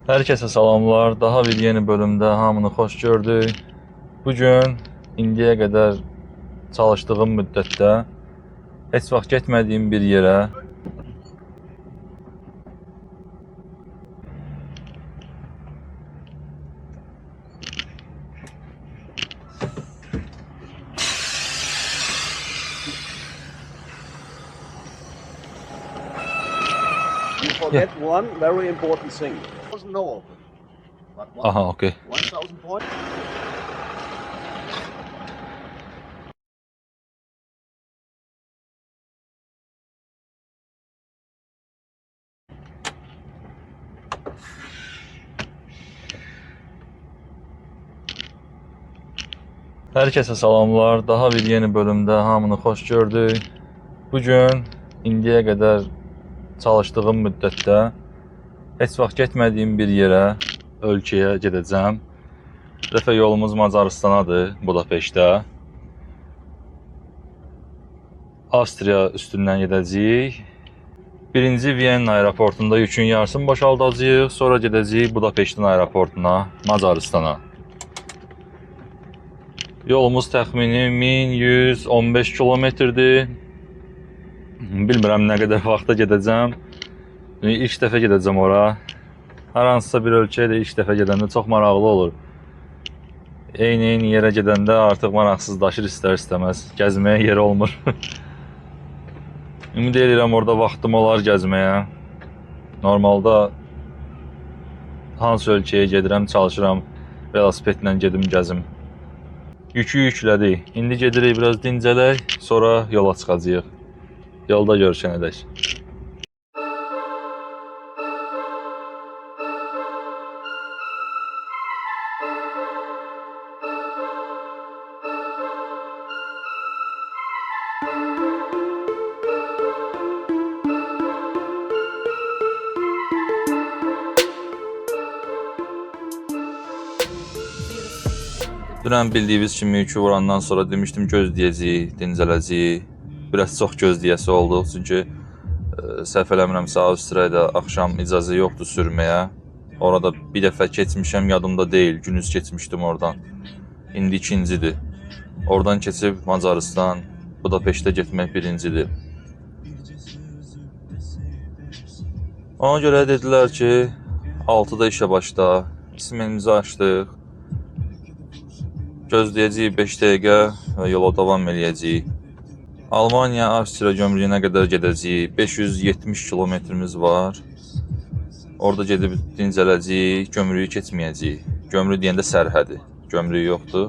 Herkese salamlar. Daha bir yeni bölümde hamını xoş gördük. Bugün indiyə qədər çalışdığım müddətdə heç vaxt getmədiyim bir yerə You forget one very important thing. 1,000 no open. But Aha, okey. 1,000 points. Herkese salamlar. Daha bir yeni bölümde hamını xoş gördük. Bugün indiyə qədər çalışdığım müddətdə heç vaxt getmədiyim bir yerə, ölkəyə gedəcəm. Bu dəfə yolumuz Macaristanadır, Budapeştə. Avstriya üstündən gedəcəyik. Birinci Vienna aeroportunda yükün yarısını boşaldacağıq. Sonra gedəcəyik Budapeştin aeroportuna, Macaristana. Yolumuz təxmini 1115 kilometrdir. Bilmirəm nə qədər vaxta gedəcəm. İlk dəfə gedəcəm ora. Hər hansısa bir ölkəyə də ilk dəfə gedəndə çox maraqlı olur. Eyni yerə gedəndə artıq maraqsızlaşır istər-istəməz. Gəzməyə yer olmur. Ümid edirəm orada vaxtım olar gəzməyə. Normalda hansı ölkəyə gedirəm, çalışıram velosipedlə gedim, gəzim. Yükü yüklədik. İndi gedirik biraz dincələk, sonra yola çıxacağıq. Yolda görüşənədək. Dünən bildiyiniz kimi yükü vurandan sonra demişdim gözləyəcəyik, dincələcəyik. Biraz çox gözləyəsi oldu, çünki səhv eləmirəmsə Avstriyada axşam icazə yoxdur sürməyə. Orada bir dəfə keçmişəm, yadımda deyil, günüz keçmişdim oradan. İndi ikincidir. Oradan keçib Macaristan, Budapeştə getmək birincidir. Ona görə dedilər ki, 6-da işə başla, ismimizi açdıq. Gözləyəcəyik 5 dəqiqə və yola davam eləyəcəyik. Almaniya, Avstriya gömrüyünə qədər gedəcəyik. 570 kilometrimiz var. Orada gedib dincələcəyik, gömrüyü keçməyəcəyik. Gömrü deyəndə sərhədi, gömrüyü yoxdur.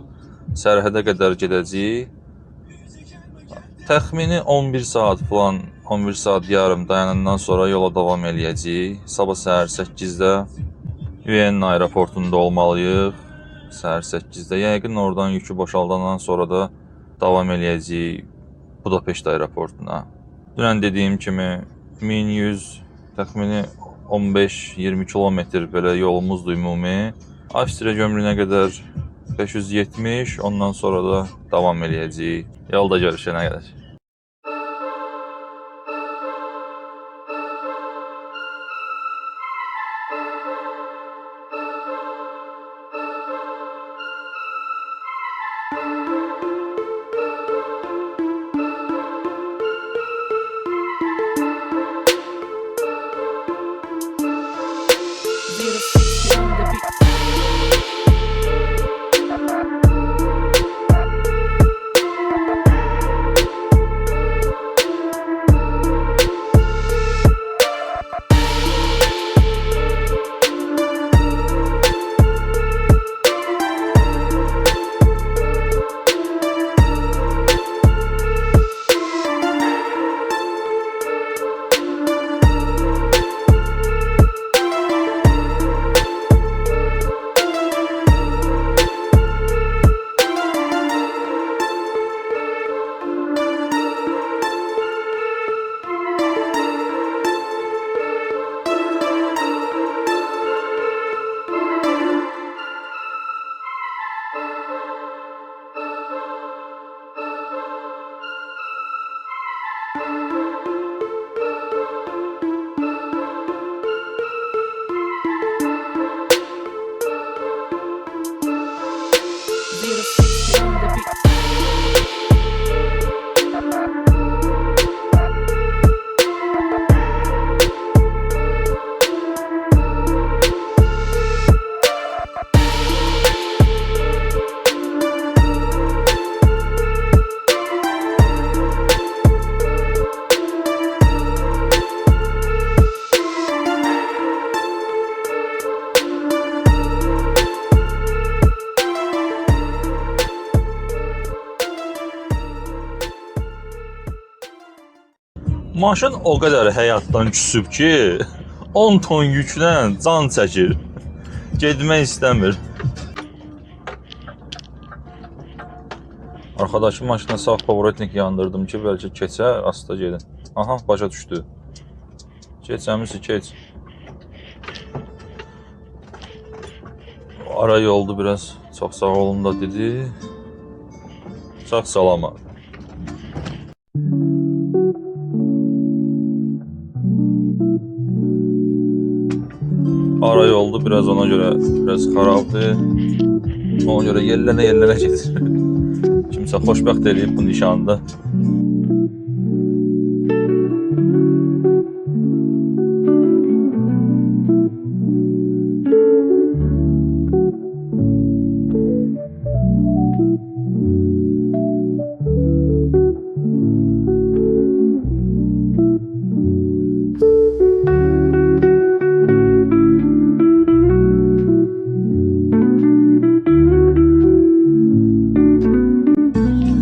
Sərhədə qədər gedəcəyik. Təxmini 11 saat falan, 11 saat yarım dayanandan sonra yola davam eləyəcəyik. Sabah səhər 8-də Vienna aeroportunda olmalıyıq. Səhər 8-də. Yəqin oradan yükü boşaldandan sonra da davam eləyəcəyik Budapeşt aeroportuna. Dünən dediyim kimi 1100, təxmini 15-20 kilometr belə yolumuzdur ümumi. Avstriya gömrüyünə qədər 570, ondan sonra da davam eləyəcəyik. Yolda görüşənə qədər. Maşın o qədər həyatdan küsüb ki, 10 ton yüklə can çəkir. Getmək istəmir. Arxadakı maşına sağ pavorotnik yandırdım ki, bəlkə keçə, asta gedin. Aha, başa düşdü. Keç əmisi, keç. Ara yoldu biraz. Çox sağ olun da dedi. Çox salamat. Ara yoldu biraz, ona görə biraz xarabdır. Ona görə yellənə gedir. Kimsə xoşbəxt eləyib bu nişanda.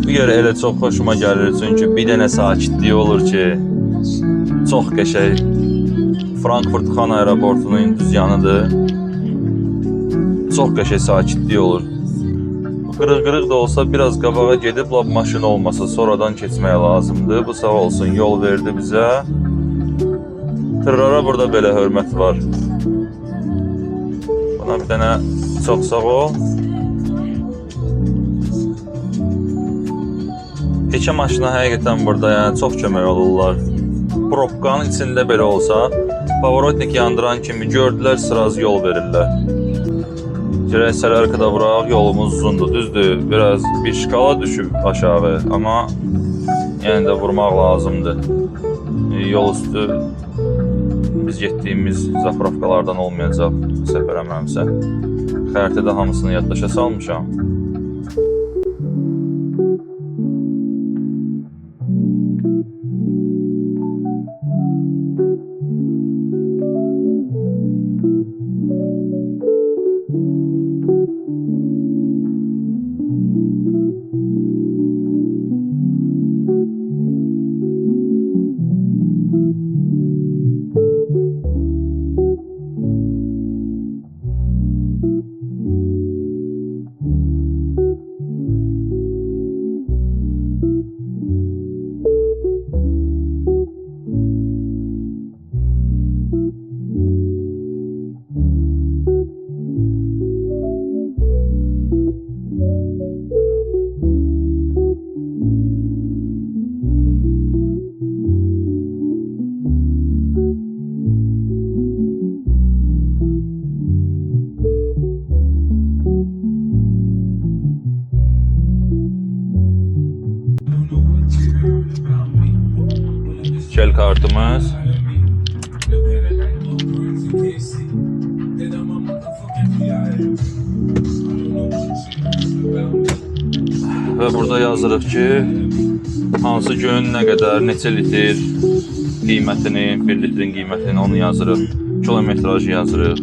Bu yer elə çox xoşuma gəlir, çünki bir dənə sakitliyi olur ki, çox qəşəng. Frankfurt-Xan aeroportunun düz yanıdır. Çox qəşəng sakitliyi olur. Qırıq-qırıq da olsa biraz qabağa gedib lap maşın olmasa sonradan keçmək lazımdır. Bu sağ olsun yol verdi bizə. Tırlara burada belə hörmət var. Buna bir dənə çox sağ ol. Heçə maşına həqiqətən burada yəni çox kömək olurlar. Probkanın içində belə olsa, pavorotnik yandıran kimi gördülər, sıraz yol verirlər. Gərək sərərkədə vuraq, yolumuz uzundur, düzdür, biraz bir şkala düşüb aşağı, amma yəni də vurmaq lazımdır. Yol üstü biz getdiyimiz zapravkalardan olmayacaq, səfər əməmsə. Xəritədə hamısını yaddaşa salmışam. Şel kartımız. Və burada yazırıq ki, hansı gün nə qədər, neçə litr qiymətini, 1 litrin qiymətini onu yazırıq. Kilometrajı yazırıq.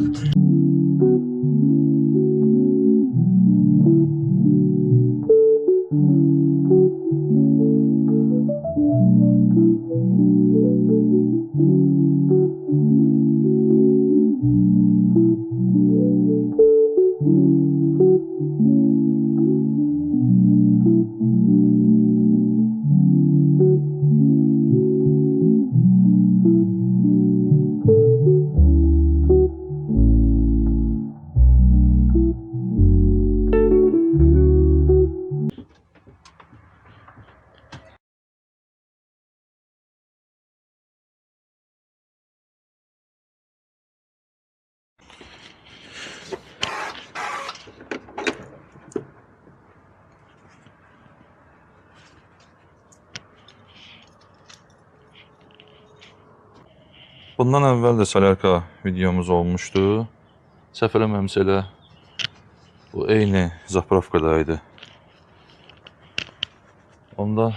Bundan əvvəl də Solyarka videomuz olmuşdu. Səhv eləməmsə elə bu eyni zapravkadaydı. Onda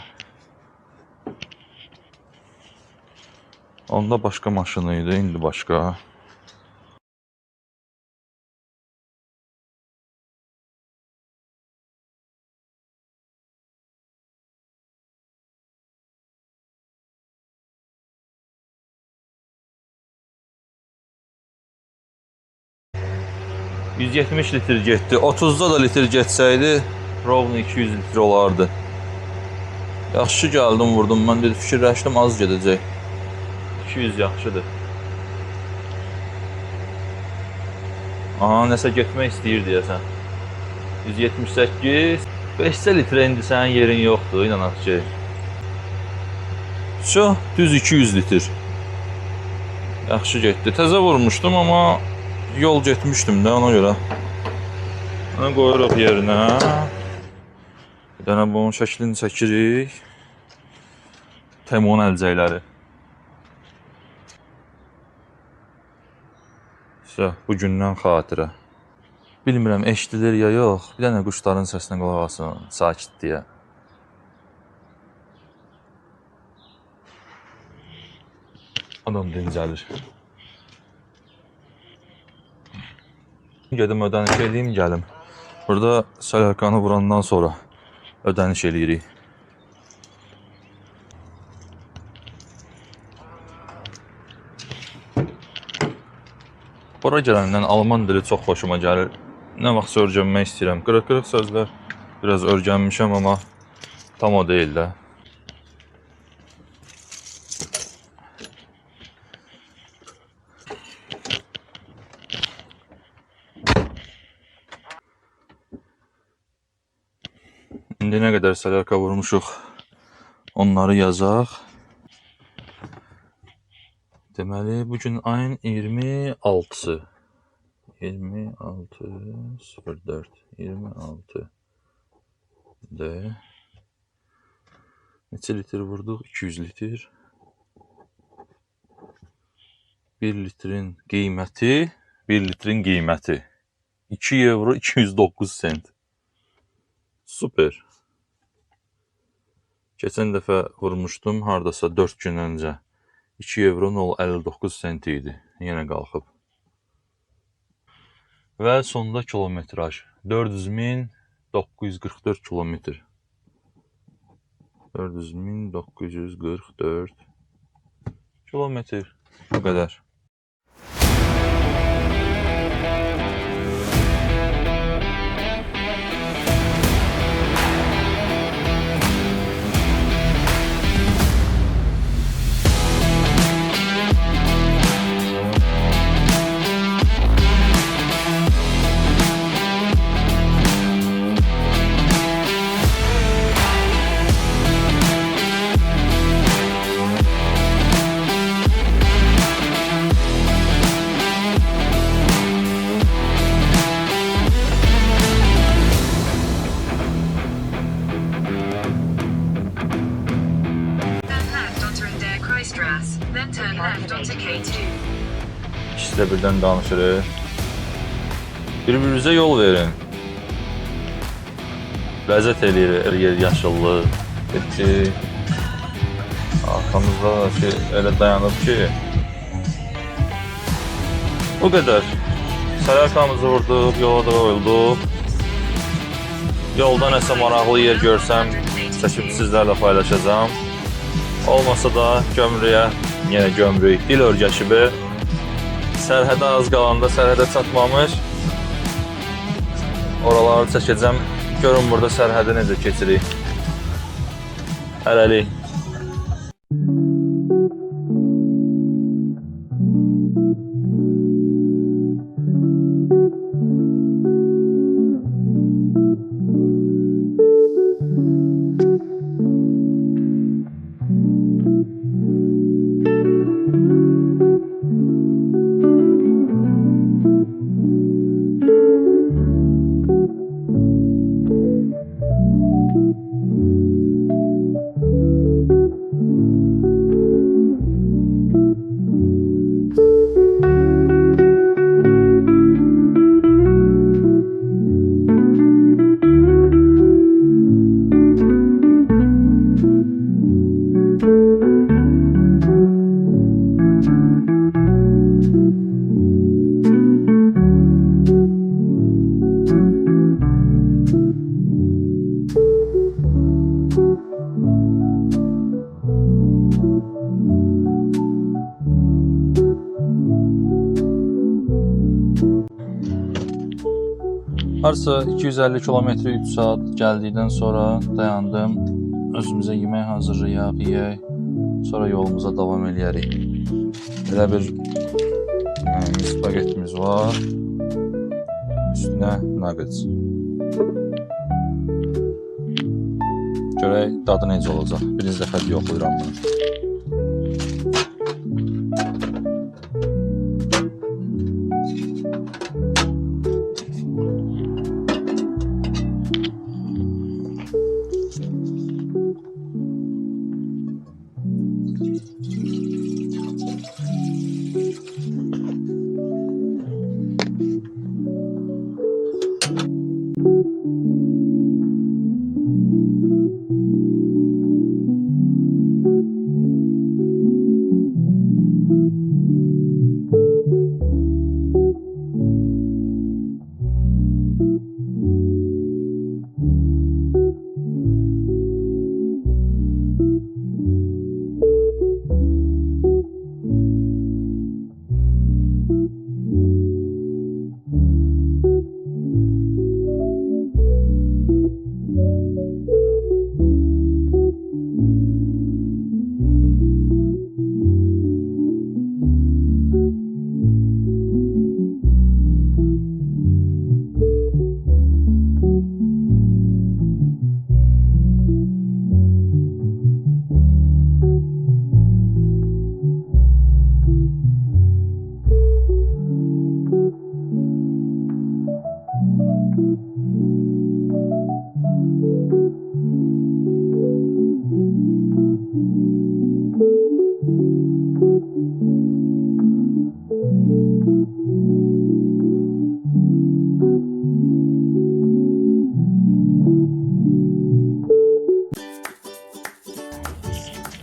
başqa maşın idi, indi başqa. 170 litr getdi. 30-da da litr getsəydi, rovno 200 litr olardı. Yaxşı gəldim, vurdum. Mən dedi, fikirləşdim, az gedəcək. 200 yaxşıdır. Aha, nəsə getmək istəyir deyəsən. 178. 5 litrə indi sənin yerin yoxdur, inanaq ki. Düz 200 litr. Yaxşı getdi. Təzə vurmuşdum, amma yol getmişdim də ona görə. Onu qoyuruq yerinə. Bir dənə bunun şəklini çəkirik. Temon əlcəkləri. Bu gündən xatirə. Bilmirəm, eşidilir ya yox. Bir dənə quşların səsinə qulaq asın, sakit deyə. Adam dincəlir. Gedim ödəniş edeyim, gəlim. Burada sələrkanı vurandan sonra ödəniş eləyirik. Bura gələndən alman dili çox xoşuma gəlir. Nə vaxt öyrənmək istəyirəm. Qırıq-qırıq sözlər biraz öyrənmişəm, amma tam o deyil də. İndi nə qədər sələrka vurmuşuq, onları yazaq. Deməli, bugün ayın 26-sı. 26.04 26 D. Neçə litr vurduq? 200 litr. 1 litrin qiyməti 2 euro 209 sent. Super. Keçən dəfə vurmuşdum, hardasa 4 gün öncə. 2 euro 0,59 sent idi. Yenə qalxıb. Və sonda kilometraj 400.944 kilometr. 400.944 kilometr. Bu qədər. İkisi də birdən danışırıq. Bir-birinizə yol verin. Ləzzət eləyir, yer yaşıllıq. Etki. Arxamızda da elə dayanıb ki. Bu qədər. Sələrkamızı vurduq, yola da qoyulduq. Yolda nəsə maraqlı yer görsəm, çəkib sizlərlə paylaşacağım. Olmasa da gömrüyə, yenə gömrük, dil örgəşibi. Sərhədə az qalanda, sərhədə çatmamış. Oraları çəkəcəm. Görün burada sərhədə necə keçirik. Hələlik. Harsa 250 km 3 saat gəldikdən sonra dayandım. Özümüzə yemək hazırlayaq, yeyək. Sonra yolumuza davam eləyərik. Belə bir spagettimiz var. Üstünə nuggets. Görək dadı necə olacaq. Birinci dəfə yoxlayıram bunu.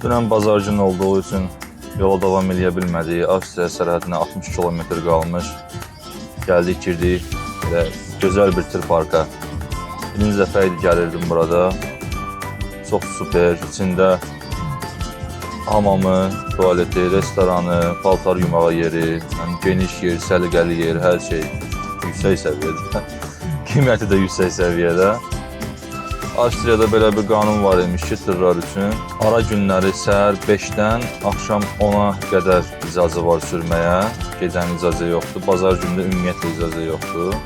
Dünən bazar günü olduğu üçün yola davam eləyə bilmədik. Avstriya sərhədinə 60 km qalmış. Gəldik, girdik. Belə gözəl bir tır parka. Birinci dəfə idi gəlirdim burada. Çox super. İçində hamamı, tualeti, restoranı, paltar yumağı yeri, yəni geniş yer, səliqəli yer, hər şey yüksək səviyyədə. Qiyməti də yüksək səviyyədə. Avstriyada belə bir qanun var imiş ki, tırlar üçün. Ara günləri səhər 5-dən axşam 10-a qədər icazə var sürməyə. Gecənin icazə yoxdur. Bazar günü ümumiyyətlə icazə yoxdur.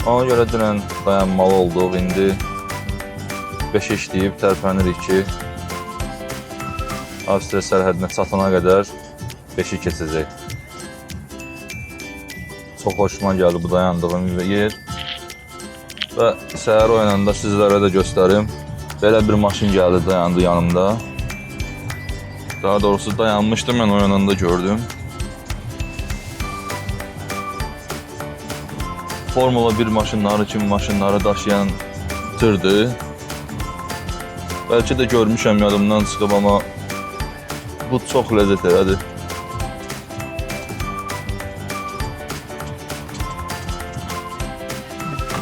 Ona görə dünən dayanmalı olduq. İndi 5 işləyib tərpənirik ki, Avstriya sərhədinə çatana qədər 5-i keçəcək. Çox xoşuma gəldi bu dayandığım yer. Və səhər oyananda sizlərə də göstərim. Belə bir maşın gəldi, dayandı yanımda. Daha doğrusu dayanmışdı, mən oyananda gördüm. Formula 1 maşınları kimi maşınları daşıyan tırdı. Bəlkə də görmüşəm, yadımdan çıxıb, amma bu çox ləzzət elədi.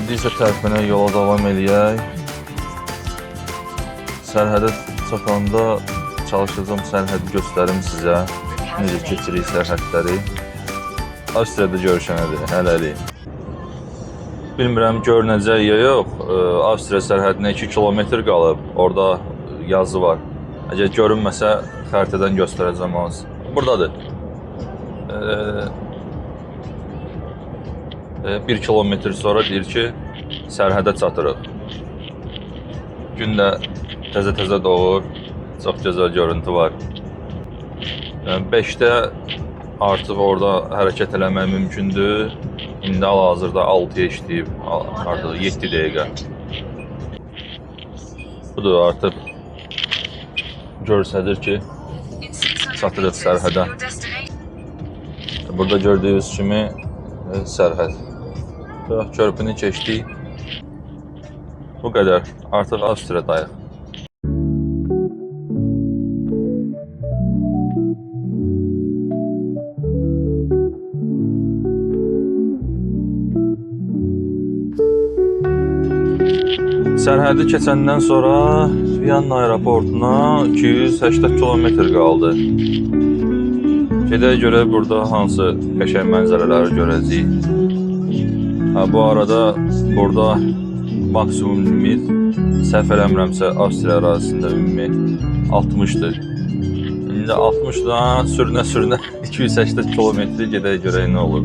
İndi isə tərpənə yola davam eləyək. Sərhədə çatanda çalışacağım sərhədi göstərim sizə. Necə keçirik sərhədləri. Avstriyada görüşənədir, hələlik. Bilmirəm görünəcək ya yox. Avstriya sərhədinə 2 kilometr qalıb. Orada yazı var. Əgər görünməsə xəritədən göstərəcəm onu. Buradadır. 1 kilometr sonra deyir ki, sərhədə çatırıq. Gün də təzə-təzə doğur, çox gözəl görüntü var. 5-də artıq orada hərəkət eləmək mümkündür. İndi hal-hazırda 6-ya işləyib, artıq 7 dəqiqə. Budur, artıq görsədir ki, çatırıq sərhədə. Burada gördüyünüz kimi sərhəd. Körpünü keçdik. Bu qədər. Artıq Avstriyadayıq. Sərhədi keçəndən sonra Viyana aeroportuna 280 km qaldı. Gedək görək burada hansı qəşəng mənzərələri görəcəyik. Bu arada burada maksimum limit, səhv eləmirəmsə, Avstriya ərazisində ümumi 60'dır. İndi 60'dan sürünə 280 kilometri gedək görək nə olur.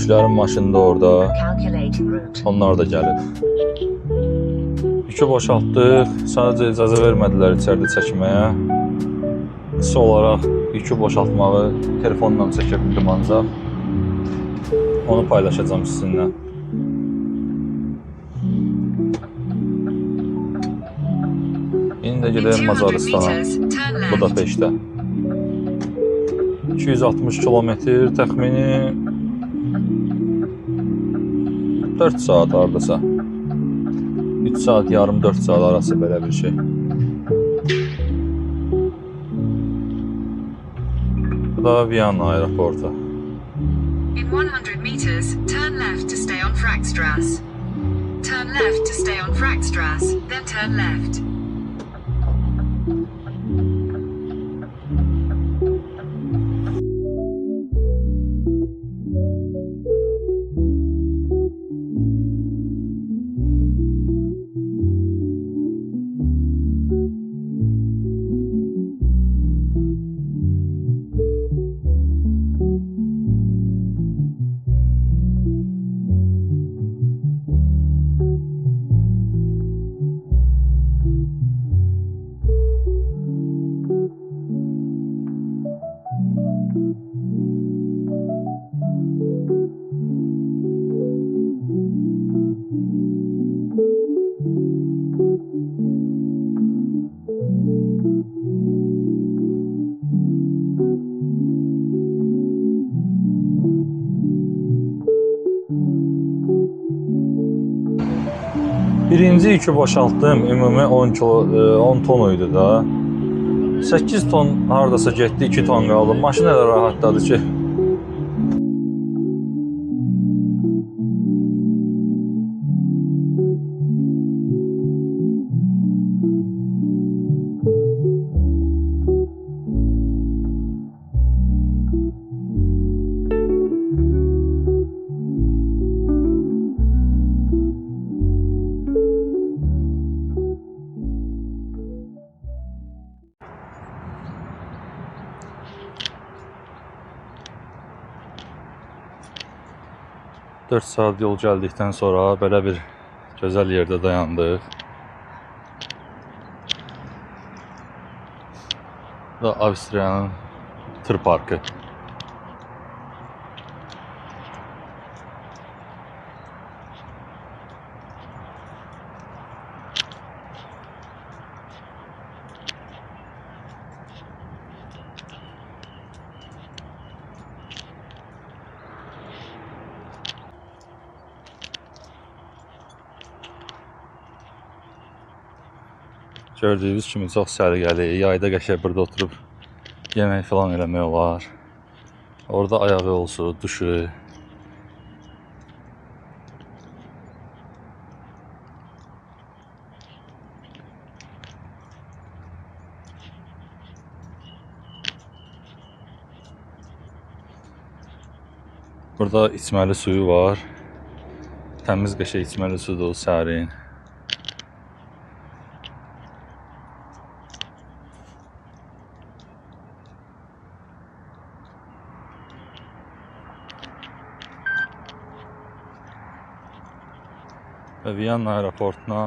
Türklərin maşını da orada. Onlar da gəlib. Yükü boşaltdıq. Sadəcə icazə vermədilər içəridə çəkməyə. Qısa olaraq yükü boşaltmağı telefonla çəkə bildim ancaq. Onu paylaşacağım sizinlə. İndi də gedək Macaristana. Budapeştə. 260 kilometr təxmini 4 saat hardasa. 3 saat yarım 4 saat arası belə bir şey. Bu da Viyana aeroportu. In 100 meters, turn left to stay on Frackstrasse. Turn left to stay on Frackstrasse, then turn left. Birinci yükü boşaltdım. Ümumi 10 tonuydu da. 8 ton hardasa getdi, 2 ton qaldı. Maşın elə rahatladı ki. Dört saat yol gəldikdən sonra belə bir gözəl yerdə dayandıq. Bu da Avstriyanın tır parkı. Gördüyünüz kimi çox səliqəli, yayda qəşəng burada oturub yemək falan eləmək olar. Orada ayağı olsun, duşu. Burada içməli suyu var. Təmiz qəşəng içməli sudur, sərin. Və Viyana aeroportuna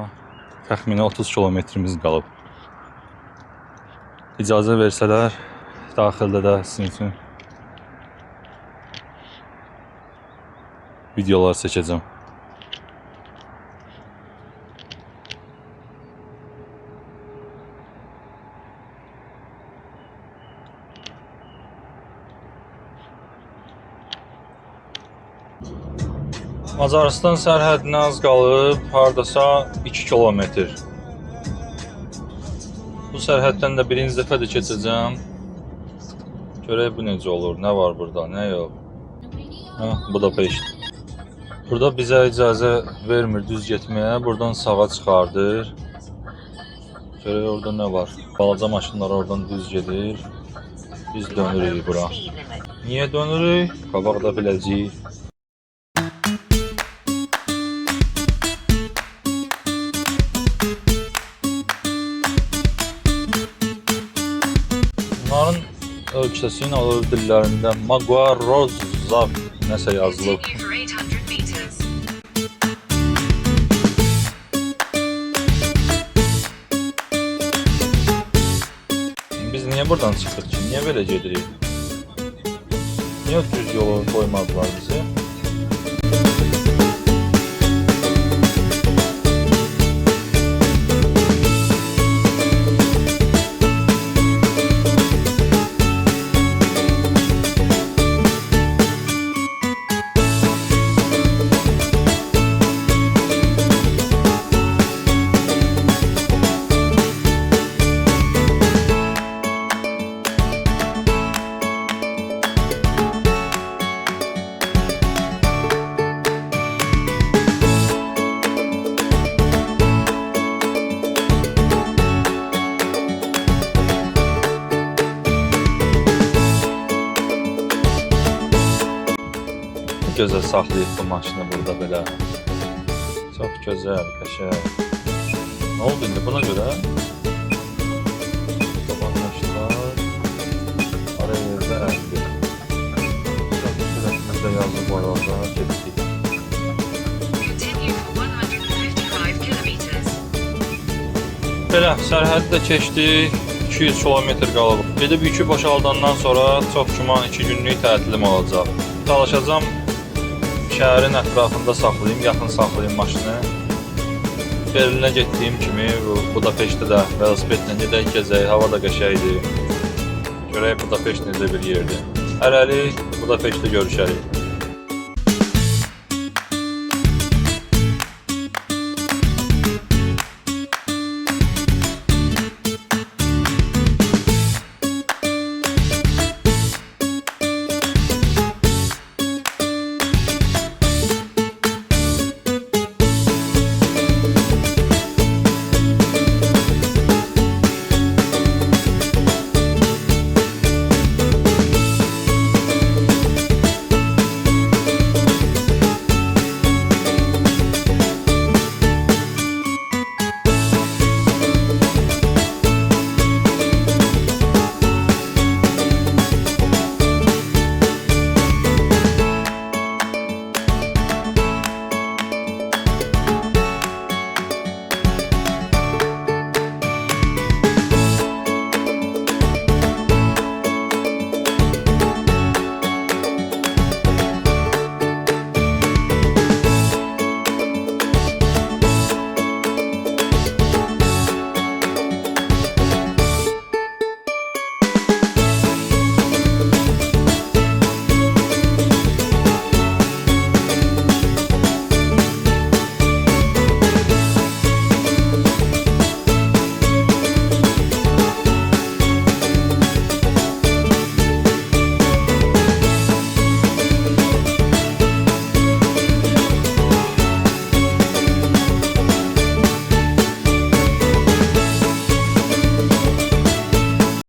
təxminən 30 kilometrimiz qalıb. İcazə versələr, daxildə də sizin üçün videolar çəkəcəm. Macarıstan sərhədinə az qalıb, hardasa 2 kilometr. sərhəddən də birinci dəfədir keçəcəm. Görək bu necə olur, nə var burada, nə yox. Budapeşt. Burada bizə icazə vermir düz getməyə, buradan sağa çıxardır. Görək orada nə var. Balaca maşınlar oradan düz gedir. Biz dönürük bura. Niyə dönürük? Qabaqda biləcəyik. Bunların ölçəsi ilə olur dillərində Maguarozzav nəsə yazılıb. Continue for 800 meters. Biz niyə buradan çıxdıq ki? Niyə belə gedirik? Niyə düz yolu qoymadılar bizi? Gözəl saxlayıb bu maşını burada belə. Çox gözəl, qəşəng. Nə oldu indi buna görə? Qabanlaşlar. Araya yerdə əldir. Sürətində yazıb var orada, getdik. Continue for 155 kilometers. Belə, sərhədi də keçdik. 200 kilometr qalıb. Gedib yükü boşaldandan sonra çox güman 2 günlük tətilim olacaq. Çalışacağam şəhərin ətrafında saxlayayım, yaxın saxlayayım maşını. Berlinə getdiyim kimi Budapeştdə də velosipedlə gedək, gəzək, hava da qəşəngdir. Görək Budapeşt necə bir yerdir. Hələlik Budapeştdə görüşərik.